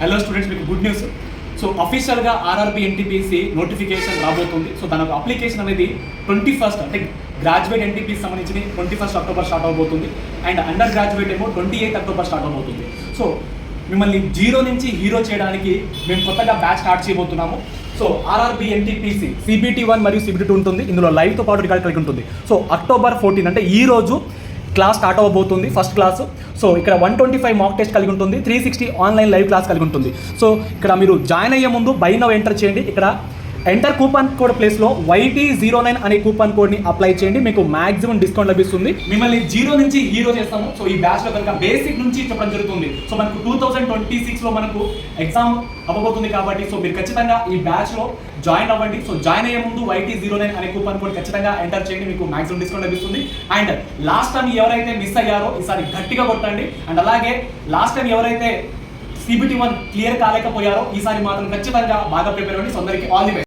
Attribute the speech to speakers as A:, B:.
A: Hello students, మీకు good news. So అఫీషియల్గా RRB NTPC notification రాబోతుంది. సో దాని అప్లికేషన్ అనేది 21st అంటే గ్రాడ్యుయేట్ ఎన్టీపీసీ సంబంధించి 21st అక్టోబర్ స్టార్ట్ అవబోతుంది. అండ్ అండర్ గ్రాడ్యుయేట్ ఏమో 28th అక్టోబర్ స్టార్ట్ అవబోతుంది. సో మిమ్మల్ని జీరో నుంచి హీరో చేయడానికి మేము కొత్తగా బ్యాచ్ స్టార్ట్ చేయబోతున్నాము. సో ఆర్ఆర్బీ ఎన్టీపీసీ CBT 1 మరియు CBT 2 ఉంటుంది. ఇందులో లైవ్తో పాటు రికార్డ్ కలిగి ఉంటుంది. సో October 14 అంటే ఈ రోజు క్లాస్ స్టార్ట్ అవ్వబోతుంది, ఫస్ట్ క్లాస్. సో ఇక్కడ 125 మాక్ టెస్ట్ కలిగి ఉంటుంది, 360 ఆన్లైన్ లైవ్ క్లాస్ కలిగి ఉంటుంది. సో ఇక్కడ మీరు జాయిన్ అయ్యే ముందు బై నౌ ఎంటర్ చేయండి. ఇక్కడ ఎంటర్ కూపన్ కోడ్ ప్లేస్లో YT09 అనే కూపన్ కోడ్ని అప్లై చేయండి. మీకు మాక్సిమం డిస్కౌంట్ లభిస్తుంది. మిమ్మల్ని జీరో నుంచి హీరో చేస్తాము. సో ఈ బ్యాచ్లో కనుక బేసిక్ నుంచి చెప్పడం జరుగుతుంది. సో మనకు 2026లో మనకు ఎగ్జామ్ అవ్వబోతుంది కాబట్టి సో మీరు ఖచ్చితంగా ఈ బ్యాచ్లో జాయిన్ అవ్వండి. సో జాయిన్ అయ్యే ముందు YT09 అనే కూపన్ కోడ్ ఖచ్చితంగా ఎంటర్ చేయండి, మీకు మాక్సిమం డిస్కౌంట్ లభిస్తుంది. అండ్ లాస్ట్ టైం ఎవరైతే మిస్ అయ్యారో ఈసారి గట్టిగా కొట్టండి. అండ్ అలాగే లాస్ట్ టైం ఎవరైతే CBT 1 క్లియర్ కాలేకపోయారో ఈసారి మాత్రం ఖచ్చితంగా బాగా ప్రిపేర్ అవ్వండి. సో అందరికీ ఆల్ ది బెస్ట్.